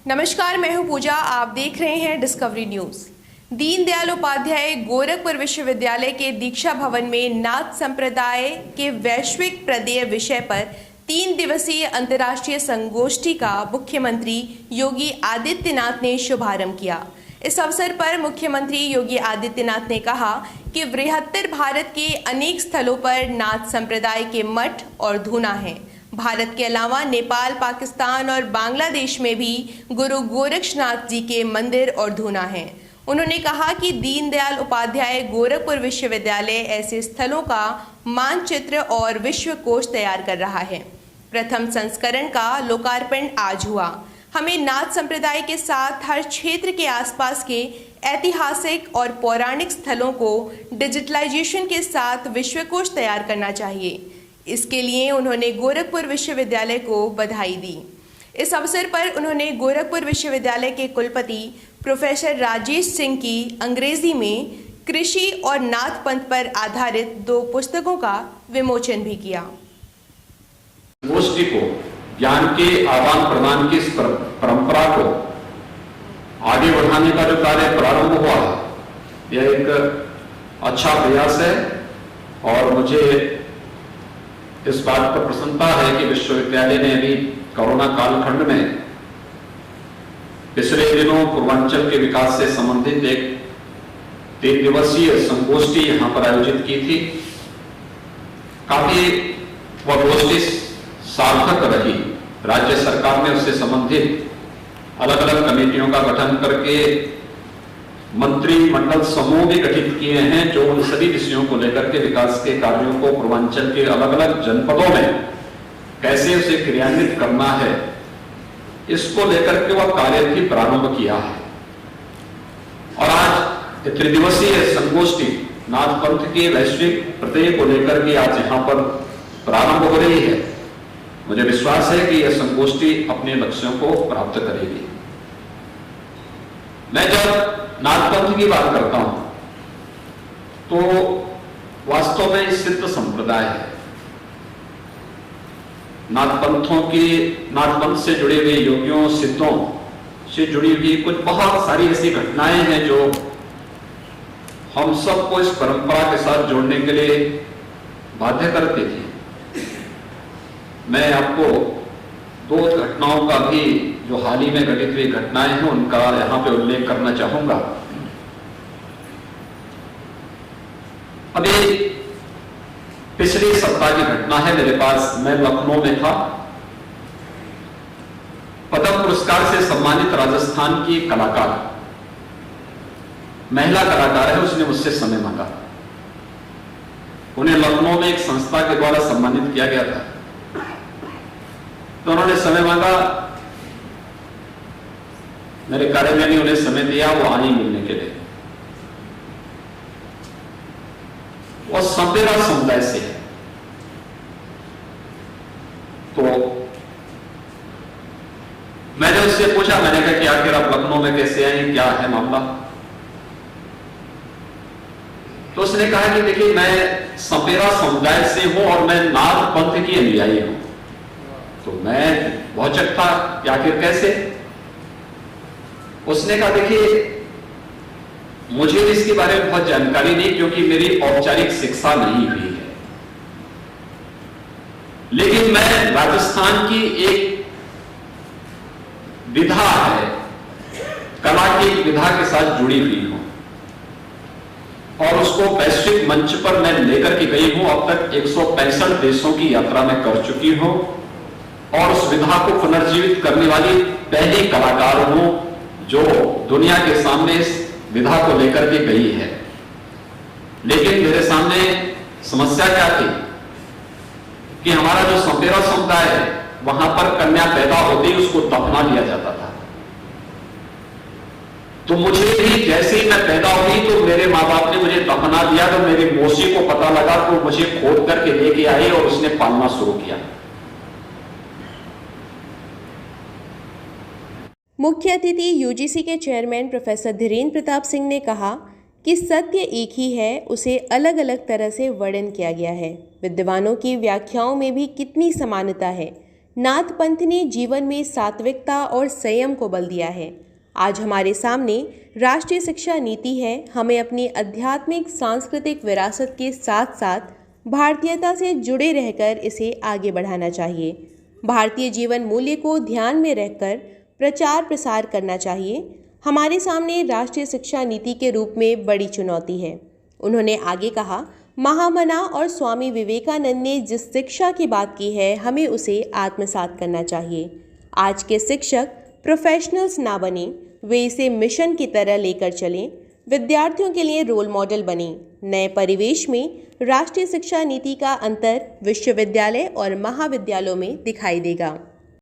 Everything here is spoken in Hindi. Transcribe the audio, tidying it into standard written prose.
नमस्कार, मैं हूं पूजा। आप देख रहे हैं डिस्कवरी न्यूज। दीनदयाल उपाध्याय गोरखपुर विश्वविद्यालय के दीक्षा भवन में नाथ संप्रदाय के वैश्विक प्रदेय विषय पर 3 दिवसीय अंतर्राष्ट्रीय संगोष्ठी का मुख्यमंत्री योगी आदित्यनाथ ने शुभारंभ किया। इस अवसर पर मुख्यमंत्री योगी आदित्यनाथ ने कहा कि बृहत्तर भारत के अनेक स्थलों पर नाथ संप्रदाय के मठ और धूना हैं। भारत के अलावा नेपाल, पाकिस्तान और बांग्लादेश में भी गुरु गोरक्षनाथ जी के मंदिर और धूना हैं। उन्होंने कहा कि दीनदयाल उपाध्याय गोरखपुर विश्वविद्यालय ऐसे स्थलों का मानचित्र और विश्वकोश तैयार कर रहा है। प्रथम संस्करण का लोकार्पण आज हुआ। हमें नाथ संप्रदाय के साथ हर क्षेत्र के आसपास के ऐतिहासिक और पौराणिक स्थलों को डिजिटलाइजेशन के साथ विश्वकोश तैयार करना चाहिए। इसके लिए उन्होंने गोरखपुर विश्वविद्यालय को बधाई दी। इस अवसर पर उन्होंने गोरखपुर विश्वविद्यालय के कुलपति प्रोफेसर राजेश सिंह की अंग्रेजी में कृषि और नाथ पंथ पर आधारित 2 पुस्तकों का विमोचन भी किया। गोष्ठी को ज्ञान के आदान प्रदान की इस परंपरा को आगे बढ़ाने का जो कार्य प्रारंभ हुआ, यह एक अच्छा प्रयास है और मुझे इस बात पर प्रसन्नता है कि विश्वविद्यालय ने अभी कोरोना कालखंड में पिछले दिनों पूर्वांचल के विकास से संबंधित एक 3 दिवसीय संगोष्ठी यहां पर आयोजित की थी। काफी वह गोष्ठी सार्थक रही। राज्य सरकार ने उससे संबंधित अलग अलग कमेटियों का गठन करके मंत्रिमंडल समूह भी गठित किए हैं, जो उन सभी विषयों को लेकर के विकास के कार्यों को पूर्वांचल के अलग अलग जनपदों में कैसे उसे क्रियान्वित करना है, इसको लेकर के वह कार्य भी प्रारंभ किया है। और आज 3 दिवसीय संगोष्ठी नाथ पंथ के वैश्विक प्रत्यय को लेकर के आज यहाँ पर प्रारंभ हो रही है। मुझे विश्वास है कि यह संगोष्ठी अपने लक्ष्यों को प्राप्त करेगी। मैं जब नाथ पंथ की बात करता हूं तो वास्तव में सिद्ध संप्रदाय है। नाथ पंथ से जुड़े हुए योगियों, सिद्धों से जुड़ी हुई कुछ बहुत सारी ऐसी घटनाएं हैं जो हम सबको इस परंपरा के साथ जोड़ने के लिए बाध्य करती थी। मैं आपको 2 घटनाओं का भी, जो हाल ही में घटित हुई घटनाएं हैं, उनका यहां पे उल्लेख करना चाहूंगा। अभी पिछले सप्ताह की घटना है मेरे पास। मैं लखनऊ में था। पद्म पुरस्कार से सम्मानित राजस्थान की कलाकार, महिला कलाकार है, उसने मुझसे समय मांगा। उन्हें लखनऊ में एक संस्था के द्वारा सम्मानित किया गया था, तो उन्होंने समय मांगा। मेरे कार्यालय ने उन्हें समय दिया, वो आई मिलने के लिए। वो संपेरा समुदाय से है। तो मैंने उससे पूछा, मैंने कहा कि आखिर आप लखनऊ में कैसे आए, क्या है मामला? तो उसने कहा कि देखिए, मैं संपेरा समुदाय से हूं और मैं नाथ पंथ की अनुयायी हूं। तो मैं बहुत चक्का कि आखिर कैसे? उसने कहा देखिए, मुझे इसके बारे में बहुत जानकारी नहीं, क्योंकि मेरी औपचारिक शिक्षा नहीं हुई है, लेकिन मैं राजस्थान की एक विधा है, कला की एक विधा के साथ जुड़ी हुई हूं और उसको वैश्विक मंच पर मैं लेकर के गई हूं। अब तक 165 देशों की यात्रा मैं कर चुकी हूं और उस विधा को पुनर्जीवित करने वाली पहली कलाकार हूं जो दुनिया के सामने इस विधा को लेकर के गई है। लेकिन मेरे सामने समस्या क्या थी कि हमारा जो संपेरा समुदाय है, वहां पर कन्या पैदा होते ही उसको दफना दिया जाता था। तो मुझे भी जैसे ही मैं पैदा हुई तो मेरे माँ बाप ने मुझे दफना दिया। तो मेरी मौसी को पता लगा तो मुझे खोद करके लेके आई और उसने पालना शुरू किया। मुख्य अतिथि यूजीसी के चेयरमैन प्रोफेसर धीरेन्द्र प्रताप सिंह ने कहा कि सत्य एक ही है, उसे अलग अलग तरह से वर्णन किया गया है। विद्वानों की व्याख्याओं में भी कितनी समानता है। नाथ पंथ ने जीवन में सात्विकता और संयम को बल दिया है। आज हमारे सामने राष्ट्रीय शिक्षा नीति है। हमें अपनी आध्यात्मिक सांस्कृतिक विरासत के साथ साथ भारतीयता से जुड़े रहकर इसे आगे बढ़ाना चाहिए। भारतीय जीवन मूल्य को ध्यान में रखकर प्रचार प्रसार करना चाहिए। हमारे सामने राष्ट्रीय शिक्षा नीति के रूप में बड़ी चुनौती है। उन्होंने आगे कहा, महामना और स्वामी विवेकानंद ने जिस शिक्षा की बात की है, हमें उसे आत्मसात करना चाहिए। आज के शिक्षक प्रोफेशनल्स ना बने, वे इसे मिशन की तरह लेकर चलें, विद्यार्थियों के लिए रोल मॉडल बने। नए परिवेश में राष्ट्रीय शिक्षा नीति का अंतर विश्वविद्यालय और महाविद्यालयों में दिखाई देगा।